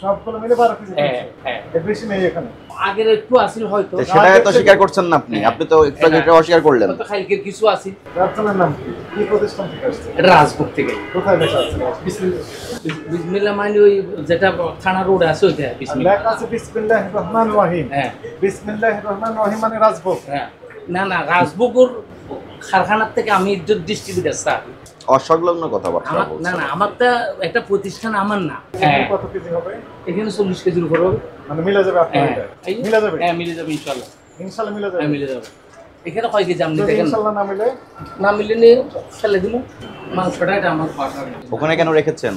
সবগুলো মিলে 12 কেজি। হ্যাঁ, এর বেশি নেই এখানে। আগের একটু আসিল হয়তো। সেটা তো স্বীকার করছেন না আপনি। আপনি তো একটু আগে এটা অস্বীকার করলেন। তো খাইলকের কিছু আছে। আপনার নাম কি? কি প্রতিষ্ঠান থেকে আসছে? এটা রাজভোগ থেকে। কোথায় লেখা আছে? বিসমিল্লাহ মানে ওই যেটা থানা রোড আছে ওইটা বিসমিল্লাহ। লেখা আছে বিসমিল্লাহির রহমানির রহিম। হ্যাঁ, বিসমিল্লাহির রহমানির রহিম মানে রাজভোগ। হ্যাঁ, না রাজভোগের কারখানার থেকে আমি ডিস্ট্রিবিউটার স্যার। অসংলগ্ন কথাবার্তা বলছেন। না আমারটা একটা প্রতিষ্ঠান আমার না। কত কেজি হবে? এখানে 40 কেজির উপর হবে। মানে মিলে যাবে আপনার এটা? মিলে যাবে? হ্যাঁ, মিলে যাবে ইনশাআল্লাহ। ইনশাআল্লাহ মিলে যাবে। হ্যাঁ, মিলে যাবে। এখানে কয় কেজি আপনি দেখেন? ইনশাআল্লাহ না মিলে নিয়ে ফেলে দিল। মাংসটা এটা আমার পার্টনার। ওখানে কেন রেখেছেন?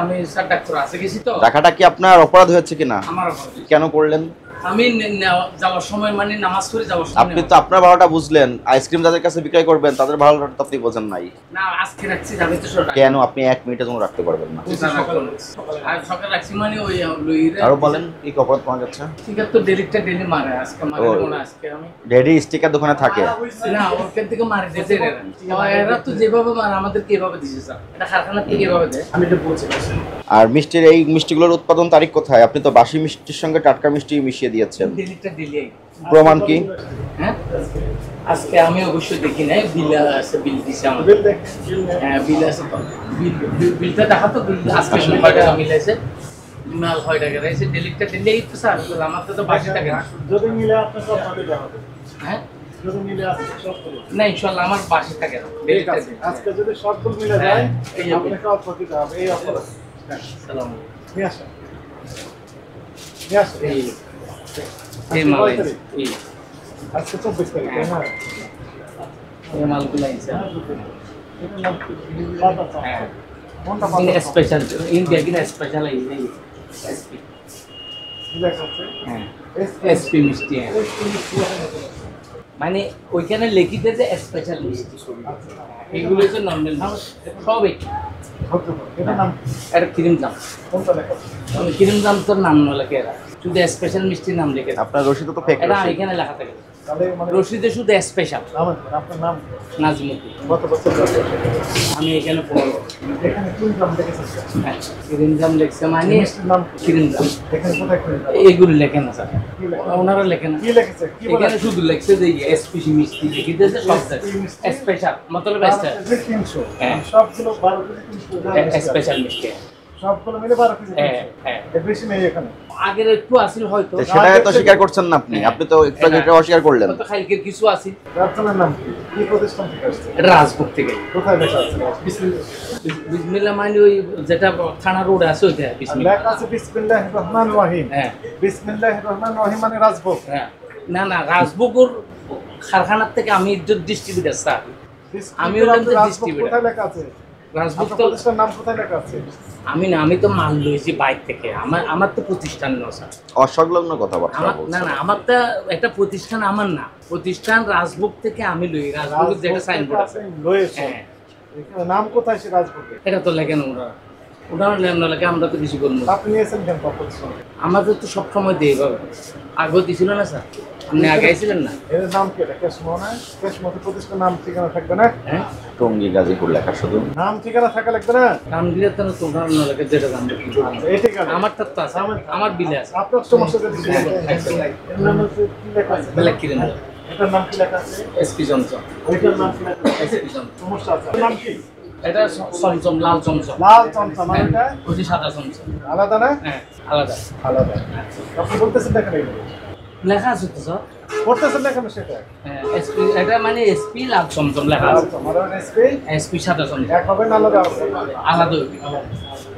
আমি স্যার ডাক্তার আছে গেছি তো। রাখাটা কি আপনার অপরাধ হয়েছে কিনা? আমার অপরাধ। কেন করলেন? আমি যাওয়ার সময় মানে নামাজ পড়ে যাওয়ার সময় আপনি তো আপনার ভাড়াটা বুঝলেন, আইসক্রিম যাদের কাছে বিক্রয় করবেন তাদের ভাড়াটা তো আপনি বোঝেন নাই। না, আজকে রাখছি যাবে তো সরকার। কেন আপনি 1 মিনিটের জন্য রাখতে পারবেন না? আর সকাল রাখছি মানে ওই আরো বলেন কি অপরাধ পাওয়া যাচ্ছে? ঠিক আছে, তো ডেলি মারে আজকে মারে মনে আজকে আমি ডেডি স্টিকার দোকানে থাকে না, ওখান থেকে মারে দিয়েছে এরা তো যেভাবে মারে আমাদের কিভাবে দিছে স্যার, এটা কারখানা থেকে কিভাবে দেয় আমি এটা বলছি। আর মিষ্টির এই মিষ্টিগুলোর উৎপাদন তারিখ কোথায়? আপনি তো বাসি মিষ্টির সঙ্গে টাটকা মিষ্টি মিশিয়ে দিয়েছেন। ডেলি প্রমাণ কি? হ্যাঁ, আজকে আমি অবশ্যই দেখি নাই, বিল আছে, বিল দিছে আমার। হ্যাঁ, বিল আছে তো, বিলটা দেখা তো, বিল আজকে 9 টাকা মিলাইছে, মাল 6 টাকা রয়েছে। ডেলিটা ডেলি তো স্যার আমার তো 82 টাকা। যদি মিলে আপনার সব পাবে দেওয়া হবে। হ্যাঁ, যদি মিলে আপনি সব করুন না ইনশাআল্লাহ আমার 82 টাকা। আজকে যদি সবগুলো মিলে যায় আপনাকে অল্প দিতে হবে। এই অপরাধ। সালাম নিয়ে আসেন। নিয়ে আসেন। এই মাল এই আজকে 24 তারিখ তাই না? এই মালগুলো আইছে। এটার নাম কি? হ্যাঁ। কোনটা ইন স্পেশাল ইন্ডিয়া কিনা স্পেশাল এই এসপি। লেখা আছে? হ্যাঁ, এসপি মিষ্টি। মানে ওইখানে লিখিতে যে স্পেশাল মিষ্টি, এগুলো হচ্ছে নর্মাল সব। এটার নাম এটা ক্রিম জাম। কোনটা লেখা আছে? ক্রিম জাম তোর নাম না লেখে, এরা শুধু স্পেশাল মিষ্টির নাম লিখে। আপনার রসিদে তো ফেক এটা রসিদ। এখানে লেখা থাকে তাহলে মানে রসিদে শুধু স্পেশাল। আপনার নাম নাজমুদ্দিন। কত বছর ধরে? আমি এখানে 15। এখানে কোন নাম লিখেছেন? হ্যাঁ, ক্রিম জাম লেখছে মানে মিষ্টির নাম কি? ক্রিম জাম। এখানে কোথায় ক্রিম জাম? এগুলো লেখে না স্যার, ওনারা লেখে না। কি লিখেছে? কি বলে? এখানে শুধু লেখছে যে এসপি মিষ্টি লিখিতে যে সব স্পেশাল, মতলব স্পেশাল। 300 হ্যাঁ, সবগুলো 12 কেজি 300 স্পেশাল মিষ্টি। সবগুলো মিলে 12 কেজি। হ্যাঁ, এর বেশি নেই এখানে। আগের একটু আসিল হয়তো। সেটা তো স্বীকার করছেন না আপনি। আপনি তো একটু আগে এটা অস্বীকার করলেন। তো খাইলকের কিছু আছে। আপনার নাম কি? কি প্রতিষ্ঠান থেকে আসছে? এটা রাজভোগ থেকে। কোথায় লেখা আছে? বিসমিল্লাহ মানে ওই যেটা থানা রোড আছে ওইটা বিসমিল্লাহ। লেখা আছে বিসমিল্লাহির রহমানির রহিম। হ্যাঁ, বিসমিল্লাহির রহমানির রহিম মানে রাজভোগ। হ্যাঁ, না রাজভোগের কারখানার থেকে আমি ডিস্ট্রিবিউটার স্যার। আমি ওখান থেকে ডিস্ট্রিবিউটার। কোথায় লেখা আছে? রাজভোগ আপনার তো প্রতিষ্ঠানের নাম কোথায় লেখা আছে? আমি তো মাল লইছি বাইরে থেকে। আমার তো প্রতিষ্ঠান না স্যার। অসংলগ্ন কথাবার্তা আমার বলছেন। না আমারটা একটা প্রতিষ্ঠান আমার না, প্রতিষ্ঠান রাজভোগ থেকে আমি লই। রাজভোগের যেটা সাইনবোর্ড আছে। হ্যাঁ, এখানে নাম কোথায় সে রাজভোগের? এটা তো লেখেন ওনারা লেখেন লেখে, আমরা তো কিছু বলবো না। আপনি নিয়েছেন কেন প্রতিষ্ঠান? আমাদের তো সব সময় দেই পাবে, আগেও দিছিল না স্যার, আপনি আগে আইছিলেন না। এর নাম কি? এটা কেশমোহনা? কেশমোহনা প্রতিষ্ঠান নাম ঠিকানা থাকবে না? হ্যাঁ, টঙ্গী গাজীপুর লেখা শুধু। নাম ঠিকানা থাকা লাগবে না? নাম দিলে তো তোমরা না লেখে যেটা জানবে। এই ঠিকানা আমারটা তো আছে, আমার বিলে আছে। আপনার সমস্যা যদি এর নাম হচ্ছে কি লেখা আছে? বেলা কিনে নেবে এটার নাম কি লেখা আছে? এসপি জমজম। ওইটার নাম কি লেখা আছে? এসপি জমজম। সমস্যা আছে। নাম কি? এটা চমচম, লাল চমচম। লাল চমচম মানে এটা ওই যে সাদা চমচম। আলাদা না? হ্যাঁ, আলাদা আলাদা। আপনি বলতেছেন দেখেন এগুলো লেখা আছে তো স্যার। করতেছেন না কেন সেটা? হ্যাঁ, এসপি এটা মানে এসপি লাল চমচম লেখা আছে। এসপি সাদা চমচম এক হবে না আলাদা হবে? আলাদা।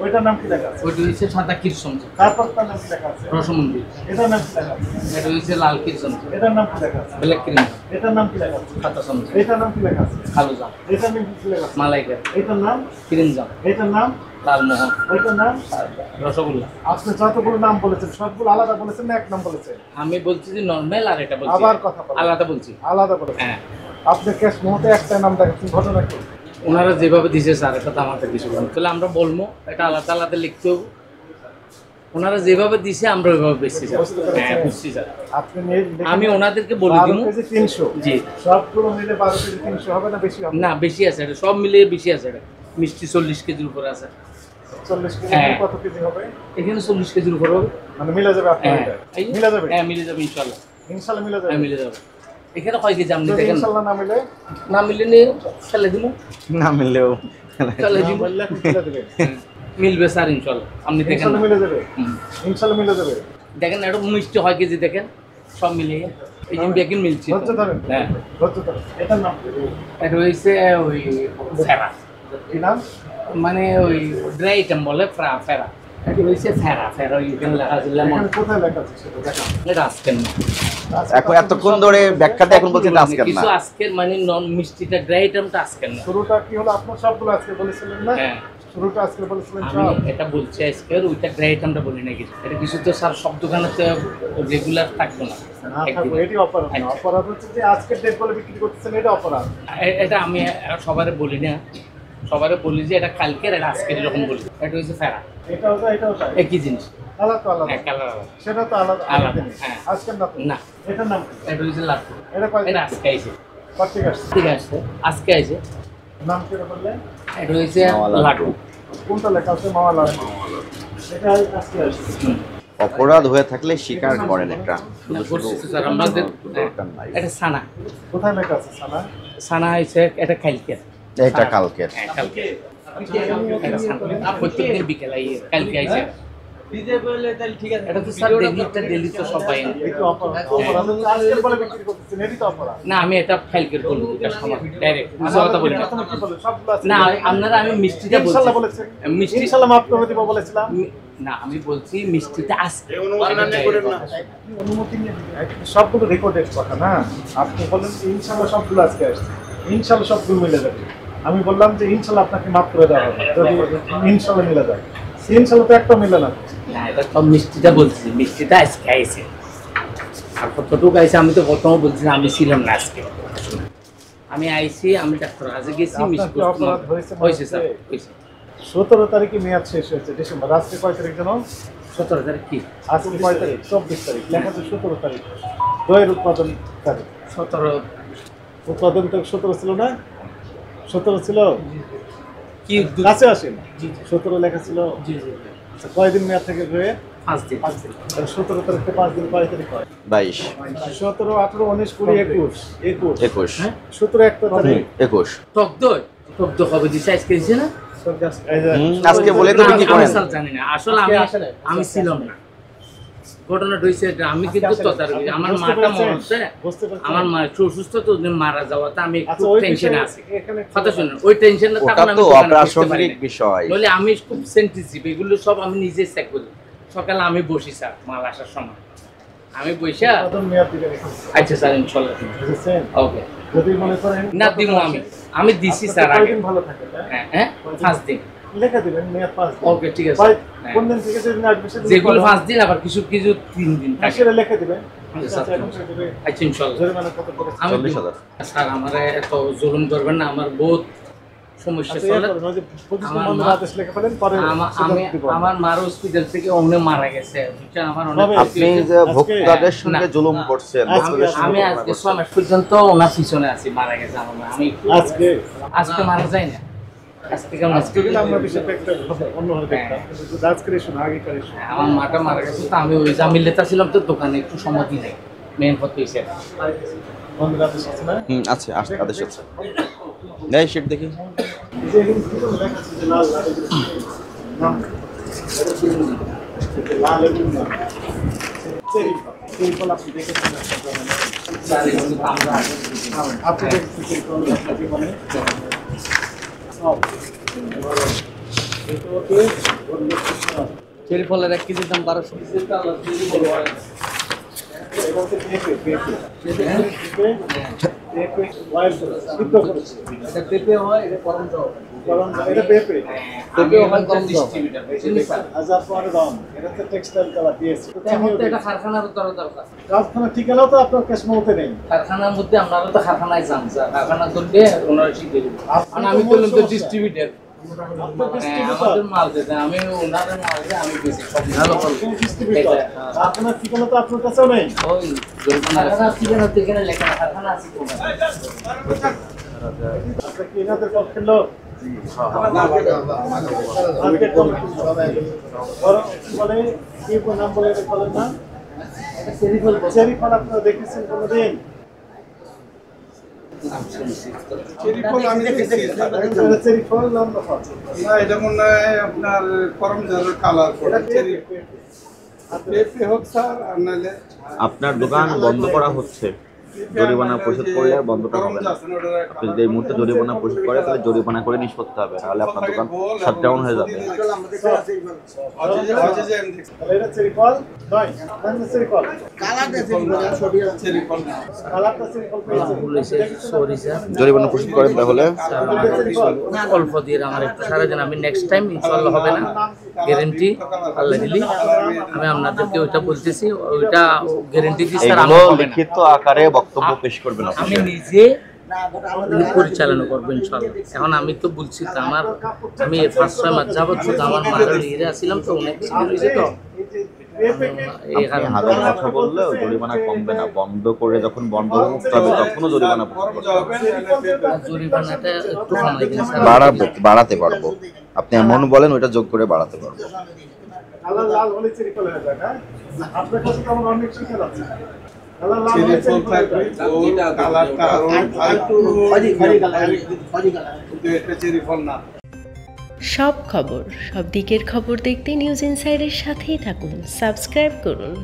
ওইটার নাম কি লেখা আছে? ওইটা হচ্ছে সাদা ক্ষীর চমচম তারপর তার নাম কি লেখা আছে? রসমন্দির। এটার নাম কি লেখা আছে? এটা হচ্ছে লাল ক্ষীর চমচম। এটার নাম কি লেখা আছে? Black cream. এটার নাম কি লেখা আছে? সাদা চমচম। এটার নাম কি লেখা আছে? কালো জাম। এটার নাম কি লেখা আছে? মালাইকার। এটার নাম? ক্রিম জাম। এটার নাম? লালমোহন। ওইটার নাম? রসগোল্লা। আপনি যতগুলো নাম বলেছেন সবগুলো আলাদা বলেছেন না এক নাম বলেছেন? আমি বলছি যে নরমাল, আর এটা বলছি আবার কথা বলেন। আলাদা বলছি। আলাদা বলেছেন। হ্যাঁ, আপনি ক্যাশ মুহূর্তে একটা নাম দেখাচ্ছেন, ঘটনা কি? ওনারা যেভাবে দিছে স্যার, এটা তো আমাদের কিছু বলবো, তাহলে আমরা বলবো এটা আলাদা আলাদা লিখতে হবে। ওনারা যেভাবে দিছে আমরা ওইভাবে বেশি স্যার। হ্যাঁ, বুঝছি স্যার। আপনি আমি ওনাদেরকে বলে দিব। 12 কেজি 300। জি, সবগুলো মিলে 12 কেজি 300 হবে না বেশি হবে? না বেশি আছে, এটা সব মিলিয়ে বেশি আছে। এটা মিষ্টি 40 কেজির উপরে আছে। 40 কেজি হ্যাঁ। কত কেজি হবে? এখানে 40 কেজির উপর হবে। মানে মিলে যাবে আপনার হ্যাঁ এটা? এই যে- মিলে যাবে? হ্যাঁ মিলে যাবে ইনশাআল্লাহ। ইনশাআল্লাহ মিলে যাবে। হ্যাঁ মিলে যাবে। এখানে কয় কেজি আপনি যদি দেখেন ইনশাআল্লাহ না মিলে না মিললে নিয়ে ফেলে দিল না মিললেও ফেলে না দিব বললে এখন মিলে দেবে। মিলবে স্যার ইনশাআল্লাহ আপনি দেখেন ইনশাআল্লাহ না। মিলে যাবে। হুম। ইনশাআল্লাহ মিলে যাবে। দেখেন না, এটা মিষ্টি হয় কেজি দেখেন সব মিলিয়ে এই যে বেকিং মিলছে তো। ধৈর্য ধরেন। হ্যাঁ ধৈর্য ধরেন। এটার নাম কি? এটা হয়েছে ওই ফেরা কি নাম? মানে ওই ড্রাই আইটেম বলে ফেরা এটা হয়েছে ফেরা ফেরা এখানে লেখা আছে লেমন এখানে কোথায় লেখা আছে সেটা দেখান। এটা আজকের না এখন এতক্ষণ ধরে ব্যাখ্যাটা এখন বলছেন আজকের না। কিছু আজকের মানে নন মিষ্টিটা ড্রাই আইটেমটা আজকের না শুরুটা কি হলো? আপনার সবগুলো আজকে বলেছিলেন না? হ্যাঁ শুরুটা আজকে বলেছিলেন আমি সব? এটা বলছি আজকের ওইটা ড্রাই আইটেমটা বলি না কিছু এটা কিছু তো স্যার সব দোকানে তো রেগুলার থাকতো না না একদিন। থাকবো, এটি অপরাধ না। আচ্ছা। অপরাধ হচ্ছে যে আজকের ডেট বলে বিক্রি করতেছেন, এটা অপরাধ। এটা আমি সবারে বলি না সবারে বলি যে এটা কালকের এটা আজকের এরকম বলি এটা হচ্ছে ফেরা এটাও তাই, এটাও তাই। একই জিনিস আলাদা তো আলাদা। হ্যাঁ কালার আলাদা সেটা তো আলাদা আলাদা, আলাদা জিনিস। হ্যাঁ। আজকের না তো? না এটার নাম কি? এটা হচ্ছে লাড্ডু এটা কয় এটা আজকে আইছে কর্তৃক আসছে? ঠিক আছে আজকে আইছে নাম কি বললেন? এটা হচ্ছে মাওয়া লাড্ডু। লাড্ডু কোনটা লেখা আছে? মাওয়া লাড্ডু। এটা আজকে আসছে। হুম। অপরাধ হয়ে থাকলে স্বীকার করেন এটা। না, শুধু শুধু করছি তো স্যার আমাদের দরকার নাই। এটা সানা কোথায় লেখা আছে সানা? সানা হয়েছে এটা কালকে এটা কালকের। হ্যাঁ কালকে এটা সানা প্রত্যেকদিন বিকেল আইয়ে কালকে আইছে এটা তো স্যার ডেলি তো সব পাই না। এই তো অপরাধ। অপরাধ হচ্ছে আজকের বলে বিক্রি করতেছেন, এটি তো অপরাধ। না আমি এটা ফাইলকের বলবো কাস্টমার ডাইরেক্ট বুঝে কথা বলি না তুমি কি বলে? সবগুলো আছে। না আপনারা আমি মিষ্টিটা বলছি ইনশাআল্লাহ বলেছেন। মিষ্টি ইনশাআল্লাহ মাফ করে দিব বলেছিলাম। না আমি বলছি মিষ্টিটা আজকে অনুমতি নিয়ে দিবেন। সবগুলো রেকর্ডেড কথা না। আপনি বলেন যে ইনশাআল্লাহ সবগুলো আজকে আসছে, ইনশাআল্লাহ সবগুলো মিলে যাবে। আমি বললাম যে ইনশাআল্লাহ আপনাকে মাফ করে দেওয়া হবে যদি ইনশাআল্লাহ মিলে যায়। ইনশাআল্লাহ তো একটা মিলে না। না এটা সব মিষ্টিটা বলছি মিষ্টিটা আজকে আইছে আর কতটুকু আইছে আমি তো প্রথমে বলছি আমি ছিলাম না আজকে আমি আইছি আমি ডাক্তার কাছে গেছি আপনার মিষ্টি কি অপরাধ হয়েছে? হয়েছে স্যার হয়েছে 17 তারিখে মেয়াদ শেষ হয়েছে ডিসেম্বর। আজকে কয় তারিখ জানো? 17 তারিখ কি আজকে কয় তারিখ? 24 তারিখ। লেখা আছে 17 তারিখ। দইয়ের উৎপাদন তারিখ। 17 উৎপাদন তো 17 ছিল না? 17 ছিল? কি কাছে আসেন। 17 লেখা ছিল। জি জি আচ্ছা, কয়দিন মেয়াদ থেকে হয়ে? 5 দিন 5 দিন। 17 তারিখ থেকে 5 দিন কয় তারিখ হয়? 22, 17, 18, 19, 20, 21, 21, হ্যাঁ 17 একটা তারিখ। 21। টক দই কবে দিছে আজকে দিছে না আজকে বলে তো বিক্রি আমি করেন। স্যার জানি না আসলে আমি ছিলাম না ঘটনাটা হয়েছে এটা আমি কিন্তু তদারকি আমার মাটা মরছে বুঝতে পারছেন? আমার মা একটু অসুস্থ তো ওদের মারা যাওয়াতে আমি একটু আচ্ছা, ওই টেনশনে বিষয়ে আছি এখানে কথা শুনুন ওই টেনশনে ওটা তখন আমি তো দোকানে বসতে পারি অপ্রাসঙ্গিক না। বিষয়। নইলে আমি খুব সেন্সিটিভ এগুলো সব আমি নিজে চেক করি সকালে আমি বসি স্যার মাল আসার সময় আমি বসে উৎপাদন মেয়াদ দিবেন এখানে। আচ্ছা স্যার ইনশাল্লাহ বুঝেছেন? ওকে যদি মনে করেন না দিমু আমি দিছি স্যার আগে কয়দিন ভালো থাকে না? হ্যাঁ হ্যাঁ 5 দিন লেখা দিবেন মেয়াদ 5 দিন। ওকে ঠিক আছে কয়- হ্যাঁ। কোন দিন থেকে যেদিন আসবে সেদিন যেগুলো উৎপাদন। 5 দিন আবার কিছু কিছু 3 দিন হ্যাঁ, থাকে সেটা লিখে দিবেন। আচ্ছা, আচ্ছা, এখন সেটা দিবে। আচ্ছা ইনশাল্লাহ জরিমানা কত করেছে? আমি 40,000 স্যার আমার এত জুলুম করবেন না আমার বহুত সমস্যা আচ্ছা, ইয়ে চলে করেন, ওই যে 25 আমার নম্বর মা- আদেশ লিখে ফেলেন, পরে আমি দিব। আমার মার হসপিটাল থেকে অন্য মারা গেছে বুঝছেন আমার অনেক কবে? আপনি যে ভোক্তাদের সঙ্গে না। জুলুম করছেন, আজকে- ভোক্তাদের সঙ্গে আমি তুলনা আজকে করছেন। 6 মাস পর্যন্ত ওনার পিছনে আছি মারা গেছে আমার মা আমি আজকে আজকে মারা যায় না আজকে কেমন আজকে কিন্তু আমরা বিষয়টা একটা অন্যভাবে দেখতাম। হ্যাঁ। কিন্তু আজকের ইস্যু না, আগেকার ইস্যু। আমার মাটা মারা গেছে তো আমি ওই জামিল লেতা ছিলাম তো দোকানে একটু সম্মতি নেই মেন কথা হয়েছে বন্ধুর আদেশ আছে না? আছে আদেশ আছে। নেই সেট দেখি। এই যে এখানে কি বলে লেখা আছে যে লাল লাল এগুলো নাম। এটা কি বলে? এটা লাল এগুলো নাম। চেরি ফল। চেরি ফল আপনি দেখেছেন না? স্যার এগুলো তো আমরা আগে আপনি দেখেছেন চেরি ফল আপনাকে বলে? সব। এটা ওকে বললে কিছু না। চেরি ফলের 1 কেজির দাম 1200 এটা হচ্ছে পেঁপে, পেঁপে। পেঁপে, wild সিদ্ধ করেছে। এটা পেঁপে হয় এটা করম দাও কারণ এটা পেঁপে। পেঁপে হয় করম ডিস্ট্রিবিউটর বুঝছেন স্যার হাজার পরে দাম। এটা তো টেক্সটাইল কালার দিয়েছে। এখন তো এটা কারখানার দরকার কারখানা ঠিকানাও তো আপনার ক্যাশ মৌতে নেই। কারখানার মধ্যে আপনারা তো কারখানায় যান স্যার কারখানা করলে ওনারা শিখে দেবেন আপনি আমি তো করলাম তো সমস্যা। ডিস্ট্রিবিউটর আপনার distributor। আমাদের মাল দিতে আমি ওনাদের মাল দিয়ে আমি বেশি সব ভালো আপনি করবো distributor। কারখানার ঠিকানা তো আপনার কাছেও নেই। ওই কারখানা ঠিকানা ঠিকানা লেখা কারখানা আছে আপনার কি এনাদের পক্ষের লোক? বলে কি নাম বলে বলেন না চেরি ফল আপনারা দেখেছেন কোনোদিন? চেরি ফল লম্বা ফল না, এটা মনে হয় আপনার করমচারের কালার করে চেরি পেঁপে হোক স্যার, আর নাহলে আপনার দোকান বন্ধ করা হচ্ছে, জরিমানা পরিশোধ করলে আর বন্ধ করা হবে না। আপনি যদি এই মুহূর্তে জরিমানা পরিশোধ করে তাহলে জরিমানা করে নিষ্পত্তি হবে, নাহলে আপনার দোকান শাটডাউন হয়ে যাবে। এটা চেরি ফল নয়, চেরি ফল চেরি ফল না। কালারটা চেরি ফল পেয়েছে। ভুল হয়েছে, সরি স্যার। জরিমানা পরিশোধ করেন তাহলে স্যার, আমার অল্প দিয়ে আমার একটু সারা দিন, আমি নেক্সট টাইম ইনশাল্লাহ হবে না, গ্যারেন্টি আল্লাহ দিলি। আমি আপনাদেরকে ওইটা বলতেছি, ওইটা গ্যারেন্টি দিই স্যার, এগুলো আমার হবে না। লিখিত আকারে বক্তব্য পেশ করবেন আমি আপনি। নিজে পরিচালনা করবো ইনশাল্লাহ। এখন আমি তো বলছি তো আমি 5-6 মাস যাবত শুধু আমার মায়ের লিয়ে আসছিলাম, তো অনেক কিছু হয়েছে তো এই আপনি কারণে। হাজার কথা বললেও জরিমানা কমবে না, বন্ধ করে যখন বন্ধ মুক্ত হবে তখনও জরিমানা পরিশোধ করতে হবে। জরিমানাটা একটু কমাই দিন স্যার। বাড়াতে পারবো, আপনি এমন বলেন ওইটা যোগ করে বাড়াতে পারবো। কালার লাল হলে চেরি ফল হয়ে যায় না? আপনার কাছে তো আমার অনেক শিখে যাচ্ছে। কালার লাল চেরি হলে ফল চেরি ফল হয়ে থাকবে, যায়। ওর কালারটা আরো একটু কিন্তু এটা চেরি ফল না। সব খবর, সব দিকের খবর দেখতে নিউজ ইনসাইডের সাথেই থাকুন, সাবস্ক্রাইব করুন।